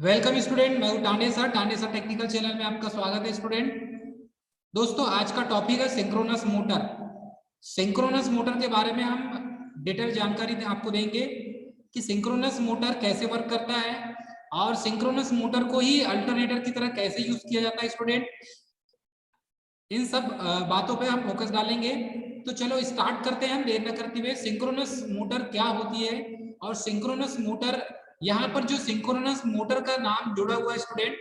Welcome student, मैं हूं Tande sir technical channel में आपका स्वागत है स्टूडेंट। दोस्तों आज का टॉपिक है सिंक्रोनस मोटर। सिंक्रोनस मोटर के बारे में हम डिटेल जानकारी आपको देंगे कि सिंक्रोनस मोटर कैसे वर्क करता है और सिंक्रोनस मोटर को ही अल्टरनेटर की तरह कैसे यूज किया जाता है स्टूडेंट। इन सब बातों पे हम फोकस डालेंगे। तो चलो स्टार्ट करते हैं हम देर न करते हुए। सिंक्रोनस मोटर क्या होती है और सिंक्रोनस मोटर, यहाँ पर जो सिंक्रोनस मोटर का नाम जुड़ा हुआ है स्टूडेंट,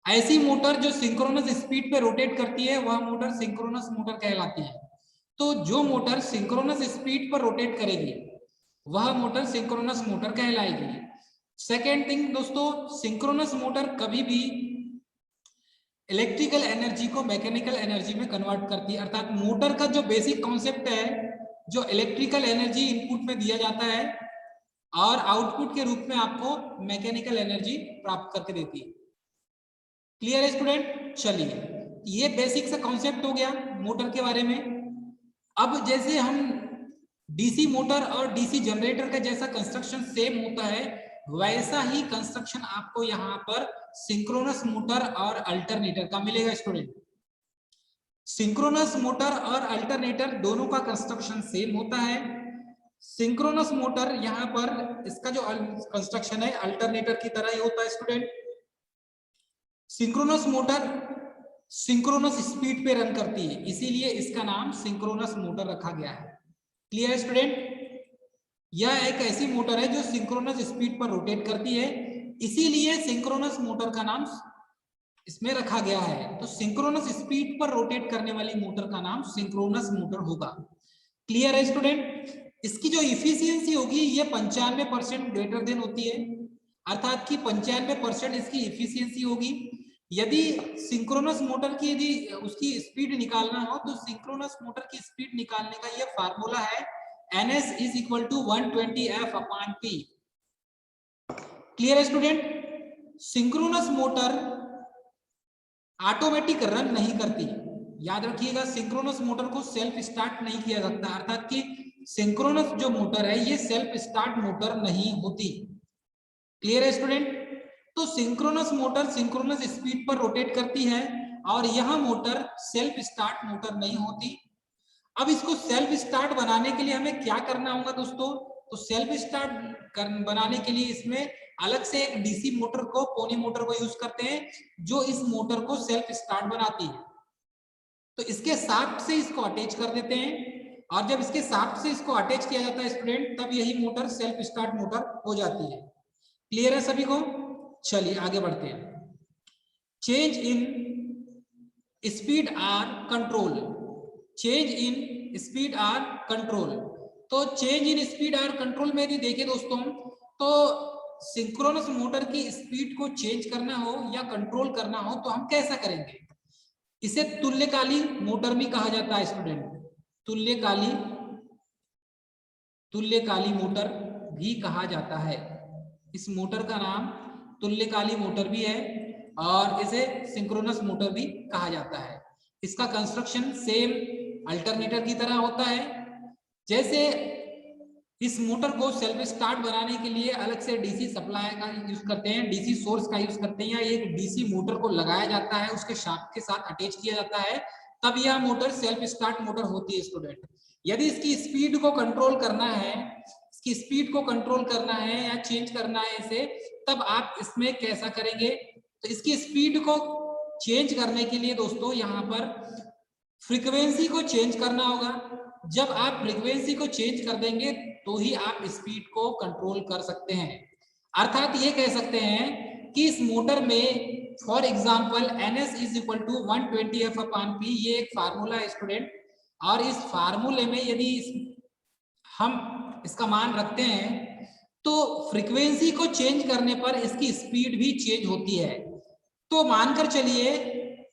ऐसी मोटर जो सिंक्रोनस स्पीड पे रोटेट करती है वह मोटर सिंक्रोनस मोटर कहलाती है। तो जो मोटर सिंक्रोनस स्पीड पर रोटेट करेगी वह मोटर सिंक्रोनस मोटर कहलाएगी। सेकेंड थिंग दोस्तों, सिंक्रोनस मोटर कभी भी इलेक्ट्रिकल एनर्जी को मैकेनिकल एनर्जी में कन्वर्ट करती है। अर्थात मोटर का जो बेसिक कॉन्सेप्ट है, जो इलेक्ट्रिकल एनर्जी इनपुट में दिया जाता है और आउटपुट के रूप में आपको मैकेनिकल एनर्जी प्राप्त करके देती है। क्लियर है स्टूडेंट? चलिए, ये बेसिक सा कॉन्सेप्ट हो गया मोटर के बारे में। अब जैसे हम डीसी मोटर और डीसी जनरेटर का जैसा कंस्ट्रक्शन सेम होता है, वैसा ही कंस्ट्रक्शन आपको यहाँ पर सिंक्रोनस मोटर और अल्टरनेटर का मिलेगा स्टूडेंट। सिंक्रोनस मोटर और अल्टरनेटर दोनों का कंस्ट्रक्शन सेम होता है। सिंक्रोनस मोटर यहाँ पर इसका जो कंस्ट्रक्शन है अल्टरनेटर की तरह ही होता है student. Synchronous motor synchronous speed पे रन करती है, इसीलिए इसका नाम सिंक्रोनस मोटर रखा गया है। क्लियर है स्टूडेंट? यह एक ऐसी मोटर है जो सिंक्रोनस स्पीड पर रोटेट करती है, इसीलिए सिंक्रोनस मोटर का नाम इसमें रखा गया है। तो सिंक्रोनस स्पीड पर रोटेट करने वाली मोटर का नाम सिंक्रोनस मोटर होगा। क्लियर है स्टूडेंट? इसकी जो इफिशियंसी होगी ये 95% ग्रेटर देन होती है, अर्थात कि 95% इसकी इफिशियंसी होगी। यदि सिंक्रोनस मोटर की यदि उसकी स्पीड निकालना हो तो सिंक्रोनस मोटर की स्पीड निकालने का ये फार्मूला है ns is equal to 120f upon p। Clear है student? Synchronous motor automatic run नहीं करती, याद रखिएगा। सिंक्रोनस मोटर को सेल्फ स्टार्ट नहीं किया सकता, अर्थात कि सिंक्रोनस जो मोटर है ये सेल्फ स्टार्ट मोटर नहीं होती। क्लियर है स्टूडेंट? तो सिंक्रोनस मोटर सिंक्रोनस स्पीड पर रोटेट करती है और यह मोटर सेल्फ स्टार्ट मोटर नहीं होती। अब इसको सेल्फ स्टार्ट बनाने के लिए हमें क्या करना होगा दोस्तों? तो सेल्फ स्टार्ट बनाने के लिए इसमें अलग से एक डीसी मोटर को, पोनी मोटर को यूज करते हैं जो इस मोटर को सेल्फ स्टार्ट बनाती है। तो इसके साथ से इसको अटैच कर देते हैं और जब इसके साथ से इसको अटैच किया जाता है स्टूडेंट, तब यही मोटर सेल्फ स्टार्ट मोटर हो जाती है। क्लियर है सभी को? चलिए आगे बढ़ते हैं। Change in speed or control. Change in speed or control. तो change in speed or control में यदि देखें दोस्तों, तो सिंक्रोनस मोटर की स्पीड को चेंज करना हो या कंट्रोल करना हो तो हम कैसा करेंगे? इसे तुल्यकाली मोटर भी कहा जाता है स्टूडेंट। तुल्यकाली मोटर भी कहा जाता है। इस मोटर का नाम तुल्यकाली मोटर भी है और इसे सिंक्रोनस मोटर भी कहा जाता है। इसका कंस्ट्रक्शन सेम अल्टरनेटर की तरह होता है। जैसे इस मोटर को सेल्फ स्टार्ट बनाने के लिए अलग से डीसी सप्लाई का यूज करते हैं, डीसी सोर्स का यूज करते हैं, या एक डीसी मोटर को लगाया जाता है, उसके शाफ्ट के साथ अटैच किया जाता है, तब यह मोटर सेल्फ स्टार्ट मोटर होती है स्टूडेंट। यदि इसकी स्पीड को कंट्रोल करना है, इसकी स्पीड को कंट्रोल करना है या चेंज करना है इसे, तब आप इसमें कैसा करेंगे? तो इसकी स्पीड को चेंज करने के लिए दोस्तों यहाँ पर फ्रीक्वेंसी को चेंज करना होगा। जब आप फ्रीक्वेंसी को चेंज कर देंगे तो ही आप स्पीड को कंट्रोल कर सकते हैं। अर्थात ये कह सकते हैं कि इस मोटर में for example ns is equal to 120f upon p, ये एक फार्मूला है स्टूडेंट। और इस फार्मूले में यदि हम इसका मान रखते हैं तो फ्रीक्वेंसी को चेंज करने पर इसकी स्पीड भी चेंज होती है। तो मानकर चलिए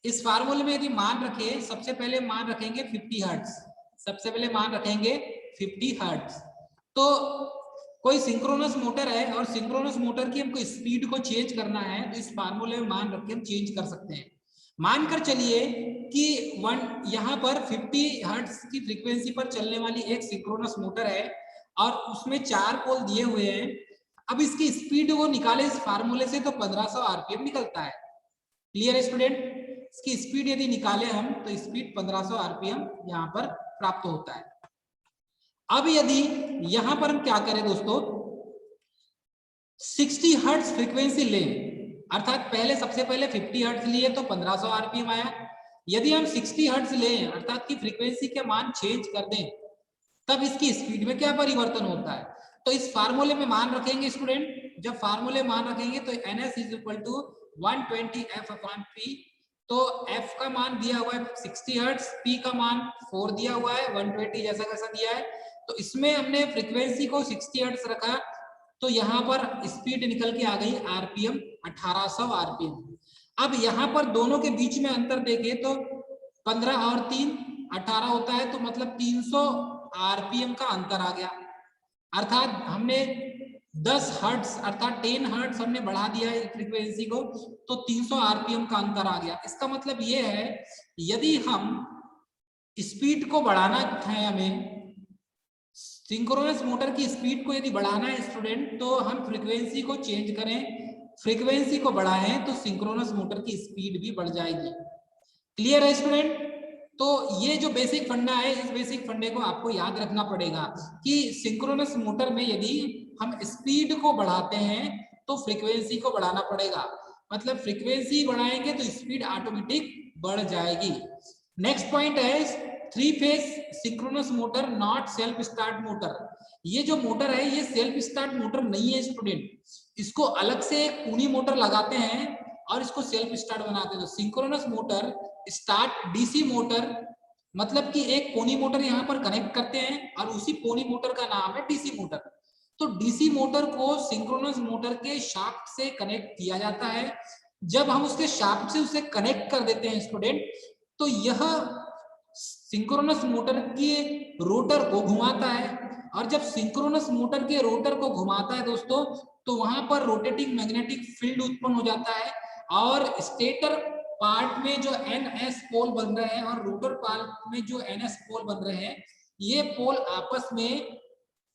इस फार्मूले में यदि मान रखें, सबसे पहले मान रखेंगे 50 हर्ट्ज, सबसे पहले मान रखेंगे 50 हर्ट्ज। तो कोई सिंक्रोनस मोटर है और सिंक्रोनस मोटर की हमको स्पीड को चेंज करना है, तो इस फार्मूले में मान रख के हम चेंज कर सकते हैं। मानकर चलिए कि यहाँ पर 50 हर्ट्ज की फ्रीक्वेंसी पर चलने वाली एक सिंक्रोनस मोटर है और उसमें 4 पोल दिए हुए हैं। अब इसकी स्पीड वो निकाले इस फार्मूले से तो 1500 आरपीएम निकलता है। क्लियर है स्टूडेंट? इसकी स्पीड यदि निकाले हम तो स्पीड 1500 आरपीएम यहाँ पर प्राप्त होता है। अब यदि यहां पर हम क्या करें दोस्तों, 60 हर्ट्ज फ्रीक्वेंसी लें, अर्थात पहले सबसे पहले 50 हर्ट्ज लिए तो 1500 आरपीएम आया। यदि हम 60 हर्ट्ज लें अर्थात की फ्रीक्वेंसी के मान चेंज कर दें, तब इसकी स्पीड में क्या परिवर्तन होता है। तो इस फार्मूले में मान रखेंगे स्टूडेंट, जब फार्मूले मान रखेंगे तो ns is equal to 120 f upon p। तो f का मान दिया हुआ है 60 हर्ट्ज, p का मान 4 दिया हुआ है, 120 जैसा कैसा दिया है। तो इसमें हमने फ्रीक्वेंसी को 60 हर्ट्ज रखा, तो यहाँ पर स्पीड निकल के आ गई आरपीएम 1800 आरपीएम। अब यहाँ पर दोनों के बीच में अंतर देखें तो 15 और 3 18 होता है, तो मतलब 300 आरपीएम का अंतर आ गया। अर्थात हमने 10 हर्ट्ज अर्थात 10 हर्ट्ज हमने बढ़ा दिया है फ्रीक्वेंसी को, तो 300 आरपीएम का अंतर आ गया। इसका मतलब ये है यदि हम स्पीड को बढ़ाना है, हमें सिंक्रोनस मोटर की स्पीड को यदि बढ़ाना है स्टूडेंट, तो हम फ्रीक्वेंसी को चेंज करें, फ्रीक्वेंसी को बढ़ाएं तो सिंक्रोनस मोटर की स्पीड भी बढ़ जाएगी। क्लियर है स्टूडेंट? तो ये जो बेसिक फंडा है, इस बेसिक फंडे को आपको याद रखना पड़ेगा कि सिंक्रोनस मोटर में यदि हम स्पीड को बढ़ाते हैं तो फ्रीक्वेंसी को बढ़ाना पड़ेगा, मतलब फ्रीक्वेंसी बढ़ाएंगे तो स्पीड ऑटोमेटिक बढ़ जाएगी। नेक्स्ट पॉइंट है 3 phase synchronous motor not self start motor. ये जो मोटर है ये सेल्फ स्टार्ट मोटर नहीं है स्टूडेंट, इसको अलग से एक पूनी मोटर लगाते हैं और इसको सेल्फ स्टार्ट बनाते हैं। तो synchronous motor start DC motor, मतलब कि एक पोनी मोटर यहाँ पर कनेक्ट करते हैं और उसी पोनी मोटर का नाम है डीसी मोटर। तो डीसी मोटर को सिंक्रोनस मोटर के शाफ्ट से कनेक्ट किया जाता है। जब हम उसके शाफ्ट से उसे कनेक्ट कर देते हैं स्टूडेंट, तो यह सिंक्रोनस मोटर के रोटर को घुमाता है, और जब सिंक्रोनस मोटर के रोटर को घुमाता है दोस्तों, तो वहां पर रोटेटिंग मैग्नेटिक फील्ड उत्पन्न हो जाता है, और स्टेटर पार्ट में जो NS पोल बन रहे हैं और रोटर पार्ट में जो NS पोल बन रहे हैं, ये पोल आपस में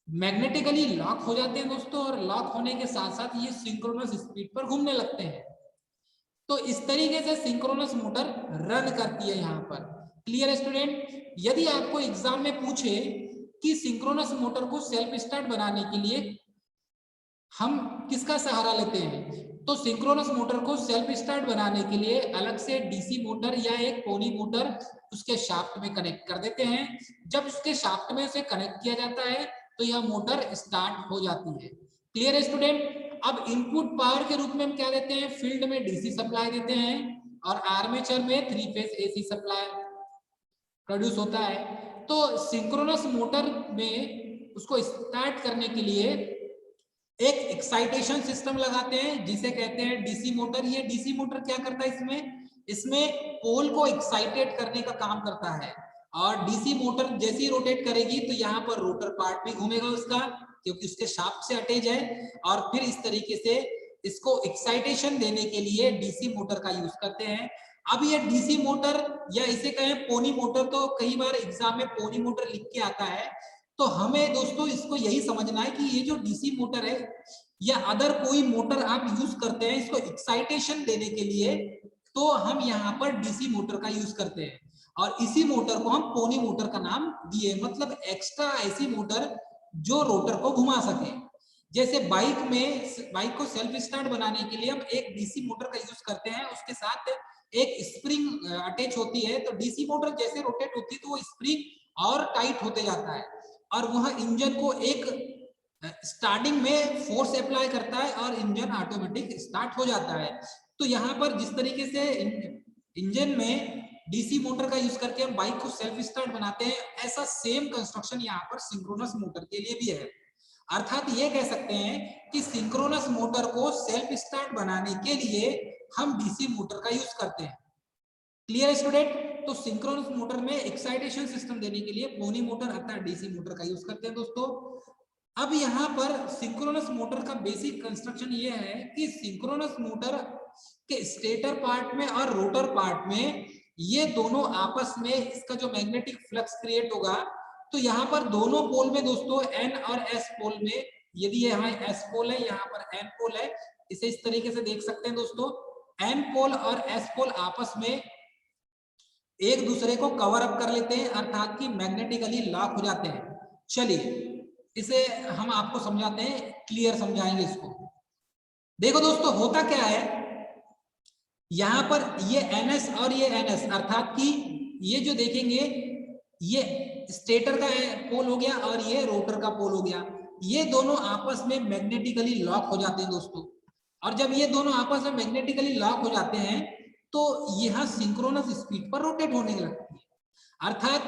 मैग्नेटिकली लॉक हो जाते हैं दोस्तों, और लॉक होने के साथ साथ ये सिंक्रोनस स्पीड पर घूमने लगते हैं। तो इस तरीके से सिंक्रोनस मोटर रन करती है यहाँ पर। क्लियर है स्टूडेंट? यदि आपको एग्जाम में पूछे कि सिंक्रोनस मोटर को सेल्फ स्टार्ट बनाने के लिए हम किसका सहारा लेते हैं, तो सिंक्रोनस मोटर को सेल्फ स्टार्ट बनाने के लिए अलग से डीसी मोटर या एक पोनी मोटर उसके शाफ्ट में कनेक्ट कर देते हैं। जब उसके शाफ्ट में उसे कनेक्ट किया जाता है तो यह मोटर स्टार्ट हो जाती है। क्लियर है स्टूडेंट? अब इनपुट पावर के रूप में हम क्या देते हैं, फील्ड में डीसी सप्लाई देते हैं और आर्मेचर में 3 फेज एसी सप्लाई प्रोड्यूस होता है। तो सिंक्रोनस मोटर में उसको स्टार्ट करने के लिए एक एक्साइटेशन सिस्टम लगाते हैं जिसे कहते हैं डीसी मोटर। ये डीसी मोटर क्या करता है, इसमें पोल को एक्साइटेड करने का काम करता है, और डीसी मोटर जैसी रोटेट करेगी तो यहाँ पर रोटर पार्ट भी घूमेगा उसका, क्योंकि उसके शाफ्ट से अटैच है, और फिर इस तरीके से इसको एक्साइटेशन देने के लिए डीसी मोटर का यूज करते हैं। अब ये डीसी मोटर या इसे कहें पोनी मोटर, तो कई बार एग्जाम में पोनी मोटर लिख के आता है, तो हमें दोस्तों इसको यही समझना है कि ये जो डीसी मोटर है या अदर कोई मोटर आप यूज करते हैं इसको एक्साइटेशन देने के लिए, तो हम यहाँ पर डीसी मोटर का यूज करते हैं, और इसी मोटर को हम पोनी मोटर का नाम दिए, मतलब एक्स्ट्रा ऐसी मोटर जो रोटर को घुमा सके। जैसे बाइक को सेल्फ स्टार्ट बनाने के लिए हम एक डीसी मोटर का यूज करते हैं, उसके साथ एक स्प्रिंग अटैच होती है, तो डीसी मोटर जैसे रोटेट होती है तो वो स्प्रिंग और टाइट होते जाता है, और वह इंजन को एक स्टार्टिंग में फोर्स अप्लाई करता है और इंजन ऑटोमेटिक स्टार्ट हो जाता है। तो यहाँ पर जिस तरीके से इंजन में डीसी मोटर का यूज करके हम बाइक को सेल्फ स्टार्ट बनाते हैं, ऐसा सेम कंस्ट्रक्शन यहाँ पर सिंक्रोनस मोटर के लिए भी है। अर्थात ये कह सकते हैं कि सिंक्रोनस मोटर को सेल्फ स्टार्ट बनाने के लिए हम डीसी मोटर का यूज करते हैं। Clear student? तो सिंक्रोनस मोटर में एक्साइटेशन सिस्टम देने के लिए पोनी मोटर अर्थात डीसी मोटर का यूज करते हैं दोस्तों। अब यहाँ पर सिंक्रोनस मोटर का बेसिक कंस्ट्रक्शन ये है कि सिंक्रोनस मोटर के स्टेटर पार्ट में और रोटर पार्ट में ये दोनों आपस में इसका जो मैग्नेटिक फ्लक्स क्रिएट होगा, तो यहाँ पर दोनों पोल में दोस्तों N और S पोल में यदि यहाँ एस पोल है, यहाँ पर एन पोल है, इसे इस तरीके से देख सकते हैं दोस्तों। एन पोल और एस पोल आपस में एक दूसरे को कवर अप कर लेते हैं, अर्थात कि मैग्नेटिकली लॉक हो जाते हैं। चलिए इसे हम आपको समझाते हैं, क्लियर समझाएंगे इसको। देखो दोस्तों, होता क्या है, यहां पर ये NS और ये NS, अर्थात कि ये जो देखेंगे ये स्टेटर का पोल हो गया और ये रोटर का पोल हो गया, ये दोनों आपस में मैग्नेटिकली लॉक हो जाते हैं दोस्तों। और जब ये दोनों आपस में मैग्नेटिकली लॉक हो जाते हैं तो यह सिंक्रोनस स्पीड पर रोटेट होने लगती है। अर्थात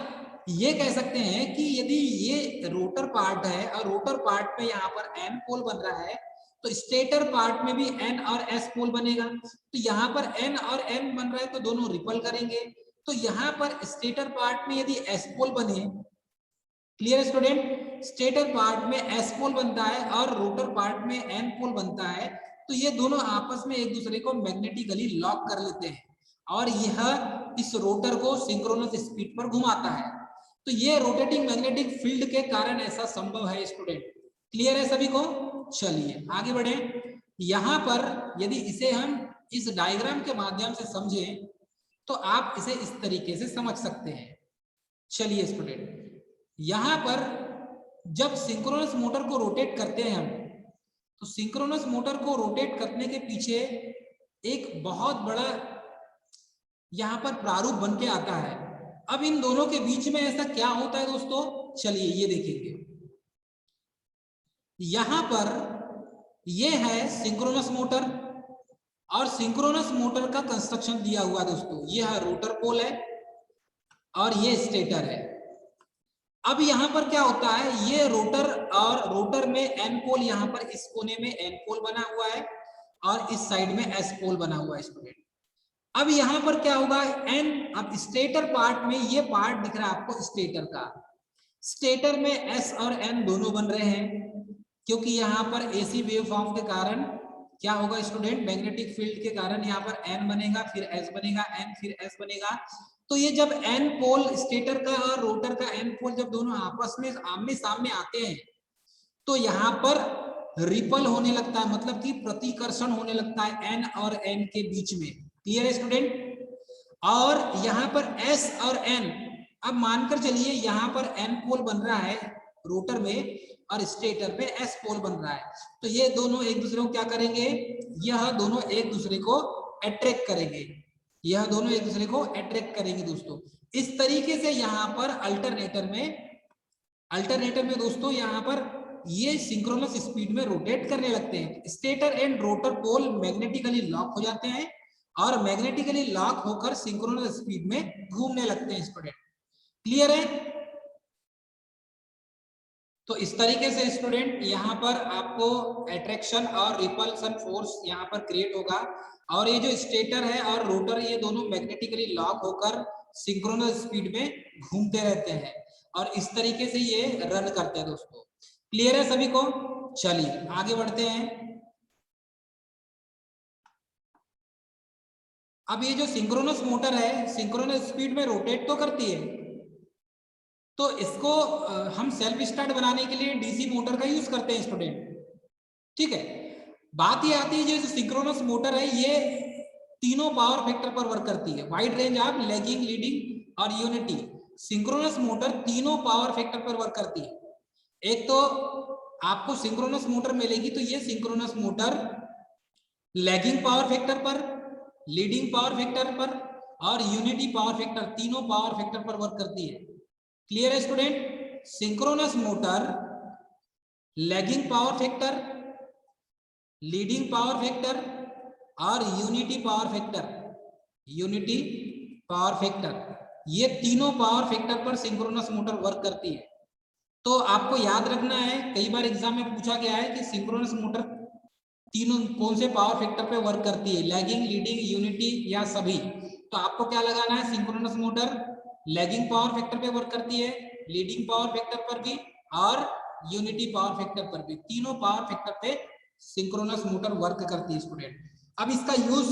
ये कह सकते हैं कि यदि ये रोटर पार्ट है और रोटर पार्ट में यहाँ पर एन पोल बन रहा है, तो स्टेटर पार्ट में भी एन और एस पोल बनेगा। तो यहाँ पर एन और एन बन रहा है तो दोनों रिपल करेंगे। तो यहाँ पर स्टेटर पार्ट में यदि एस पोल बने, क्लियर स्टूडेंट, स्टेटर पार्ट में एस पोल बनता है और रोटर पार्ट में एन पोल बनता है, तो ये दोनों आपस में एक दूसरे को मैग्नेटिकली लॉक कर लेते हैं और यह इस रोटर को सिंक्रोनस स्पीड पर घुमाता है। तो ये रोटेटिंग मैग्नेटिक फील्ड के कारण ऐसा संभव है स्टूडेंट। क्लियर है सभी को? चलिए आगे बढ़े। यहां पर यदि इसे हम इस डायग्राम के माध्यम से समझें तो आप इसे इस तरीके से समझ सकते हैं। चलिए स्टूडेंट, यहां पर जब सिंक्रोनस मोटर को रोटेट करते हैं हम, तो सिंक्रोनस मोटर को रोटेट करने के पीछे एक बहुत बड़ा यहां पर प्रारूप बन के आता है। अब इन दोनों के बीच में ऐसा क्या होता है दोस्तों, चलिए ये देखेंगे। यहां पर ये है सिंक्रोनस मोटर और सिंक्रोनस मोटर का कंस्ट्रक्शन दिया हुआ दोस्तों। ये है रोटर पोल है और ये स्टेटर है। अब यहां पर क्या होता है, ये रोटर और रोटर में एन पोल, यहां पर इस कोने में एन पोल बना हुआ है और इस साइड में एस पोल बना हुआ है स्टूडेंट। अब यहां पर क्या होगा, एन, अब स्टेटर पार्ट में ये पार्ट दिख रहा है आपको स्टेटर का, स्टेटर में एस और एन दोनों बन रहे हैं, क्योंकि यहाँ पर एसी वेव फॉर्म के कारण क्या होगा स्टूडेंट, मैग्नेटिक फील्ड के कारण यहाँ पर एन बनेगा, फिर एस बनेगा, एन फिर एस बनेगा। तो ये जब एन पोल, स्टेटर का और रोटर का एन पोल जब दोनों आपस में आमने सामने आते हैं तो यहाँ पर रिपल होने लगता है, मतलब कि प्रतिकर्षण होने लगता है एन और एन के बीच में। क्लियर है स्टूडेंट? और यहाँ पर एस और एन, अब मानकर चलिए यहाँ पर एन पोल बन रहा है रोटर में और स्टेटर पे एस पोल बन रहा है, तो ये दोनों एक दूसरे को क्या करेंगे, यह दोनों एक दूसरे को अट्रैक्ट करेंगे, यह दोनों एक दूसरे को अट्रैक्ट करेंगे दोस्तों। इस तरीके से यहाँ पर अल्टरनेटर में दोस्तों यहाँ पर ये सिंक्रोनस स्पीड में रोटेट करने लगते हैं। Stator and rotor pole magnetically lock हो जाते हैं और मैग्नेटिकली लॉक होकर सिंक्रोनस स्पीड में घूमने लगते हैं स्टूडेंट। क्लियर है? तो इस तरीके से स्टूडेंट यहाँ पर आपको अट्रैक्शन और रिपल्सन फोर्स यहाँ पर क्रिएट होगा और ये जो स्टेटर है और रोटर, ये दोनों मैग्नेटिकली लॉक होकर सिंक्रोनस स्पीड में घूमते रहते हैं और इस तरीके से ये रन करते हैं दोस्तों। क्लियर है सभी को? चलिए आगे बढ़ते हैं। अब ये जो सिंक्रोनस मोटर है सिंक्रोनस स्पीड में रोटेट तो करती है, तो इसको हम सेल्फ स्टार्ट बनाने के लिए डीसी मोटर का यूज करते हैं स्टूडेंट। ठीक है, बात ये आती है जो सिंक्रोनस मोटर है ये तीनों पावर फैक्टर पर वर्क करती है, wide range of lagging, leading और यूनिटी। सिंक्रोनस मोटर तीनों पावर फैक्टर पर वर्क करती है। एक तो आपको सिंक्रोनस मोटर मिलेगी तो ये synchronous motor lagging power factor पर, लीडिंग पावर फैक्टर पर और यूनिटी पावर फैक्टर, तीनों पावर फैक्टर पर वर्क करती है। क्लियर है student? Synchronous motor lagging power factor, leading power factor और यूनिटी पावर फैक्टर, ये तीनों पावर फैक्टर पर सिंक्रोनस मोटर वर्क करती है। तो आपको याद रखना है, कई बार एग्जाम में पूछा गया है कि सिंक्रोनस मोटर तीनों कौन से पावर फैक्टर पे वर्क करती है, लैगिंग, लीडिंग, यूनिटी या सभी। तो आपको क्या लगाना है, synchronous motor lagging power factor पे वर्क करती है, लीडिंग पावर फैक्टर पर भी और यूनिटी पावर फैक्टर पर भी, तीनों पावर फैक्टर पे सिंक्रोनस मोटर वर्क करती है स्टूडेंट। अब इसका यूज,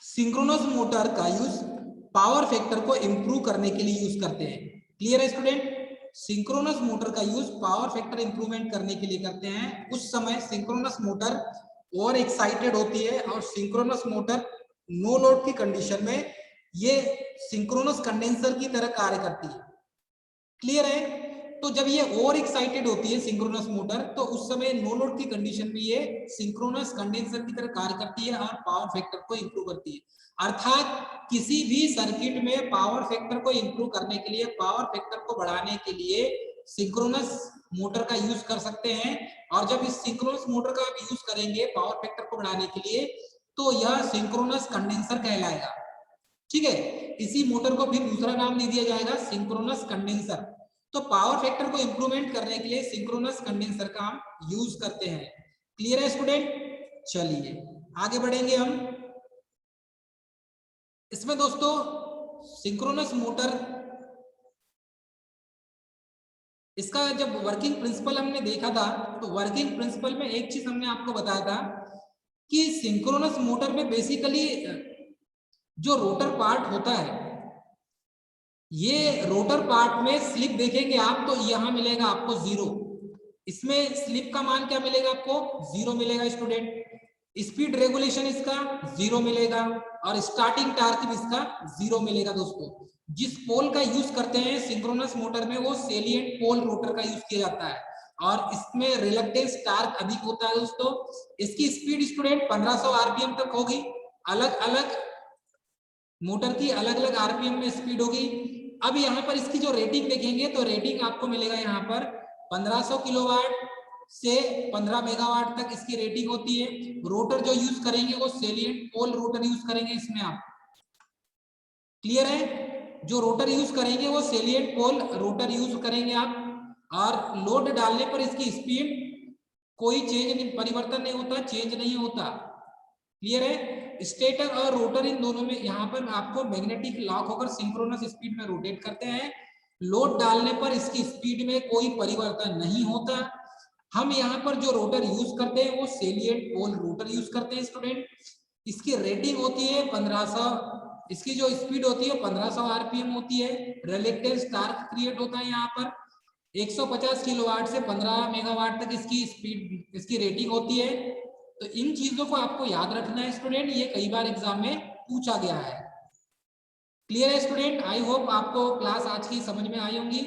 सिंक्रोनस मोटर का यूज पावर फैक्टर को इंप्रूव करने के लिए यूज करते हैं। क्लियर है स्टूडेंट? सिंक्रोनस मोटर का यूज पावर फैक्टर इंप्रूवमेंट करने के लिए करते हैं। उस समय सिंक्रोनस मोटर ओवर एक्साइटेड होती है और सिंक्रोनस मोटर नो लोड की कंडीशन में ये सिंक्रोनस कंडेंसर की तरह कार्य करती है। क्लियर है? तो जब ये ओवर एक्साइटेड होती है सिंक्रोनस मोटर, तो उस समय नो लोड की कंडीशन में ये सिंक्रोनस कंडेंसर की तरह कार्य करती है और पावर फैक्टर को इंप्रूव करती है। अर्थात किसी भी सर्किट में पावर फैक्टर को इंप्रूव करने के लिए, पावर फैक्टर को बढ़ाने के लिए सिंक्रोनस मोटर का यूज कर सकते हैं। और जब इस सिंक्रोनस मोटर का आप यूज करेंगे पावर फैक्टर को बढ़ाने के लिए, तो यह सिंक्रोनस कंडेंसर कहलाएगा। ठीक है, इसी मोटर को फिर दूसरा नाम दे दिया जाएगा सिंक्रोनस कंडेंसर। तो पावर फैक्टर को इंप्रूवमेंट करने के लिए सिंक्रोनस कंडेंसर का हम यूज करते हैं। क्लियर है स्टूडेंट? चलिए आगे बढ़ेंगे हम। इसमें दोस्तों सिंक्रोनस मोटर, इसका जब वर्किंग प्रिंसिपल हमने देखा था, तो वर्किंग प्रिंसिपल में एक चीज हमने आपको बताया था कि सिंक्रोनस मोटर में बेसिकली जो रोटर पार्ट होता है, ये रोटर पार्ट में स्लिप देखेंगे आप तो यहां मिलेगा आपको 0। इसमें स्लिप का मान क्या मिलेगा आपको? 0 मिलेगा स्टूडेंट। स्पीड रेगुलेशन इसका 0 मिलेगा और स्टार्टिंग टार्क भी इसका 0 मिलेगा। दोस्तों जिस पोल का यूज करते हैं सिंक्रोनस मोटर में, वो सेलिएंट पोल रोटर का यूज किया जाता है और इसमें रिलक्टेंस टार्क अधिक होता है। दोस्तों इसकी स्पीड स्टूडेंट 1500 आरपीएम तक होगी। अलग अलग मोटर की अलग अलग आरपीएम में स्पीड होगी। अब यहाँ पर इसकी जो रेटिंग देखेंगे तो रेटिंग आपको मिलेगा यहाँ पर 1500 किलोवाट से 15 मेगावाट तक इसकी रेटिंग होती है। रोटर जो यूज करेंगे वो सेलिएंट पोल रोटर यूज करेंगे इसमें आप। क्लियर है? जो रोटर यूज करेंगे वो सेलिएंट पोल रोटर यूज करेंगे आप। और लोड डालने पर इसकी स्पीड कोई चेंज नहीं, परिवर्तन नहीं होता, चेंज नहीं होता। क्लियर है? स्टेटर और रोटर इन दोनों में यहाँ पर आपको मैग्नेटिक लॉक होकर सिंक्रोनस स्पीड में रोटेट करते हैं। लोड डालने पर इसकी स्पीड में कोई परिवर्तन नहीं होता। हम यहाँ पर जो रोटर यूज करते हैं वो सेलिएंट पोल रोटर यूज करते हैं स्टूडेंट। इसकी रेटिंग होती है 1500, इसकी जो स्पीड होती है 1500 आरपीएम होती है। रिलक्टेंस टार्क क्रिएट होता है यहाँ पर 150 किलोवाट से 15 मेगावाट तक इसकी स्पीड, इसकी रेटिंग होती है। तो इन चीजों को आपको याद रखना है स्टूडेंट, ये कई बार एग्जाम में पूछा गया है। क्लियर है स्टूडेंट? आई होप आपको क्लास आज की समझ में आई होंगी।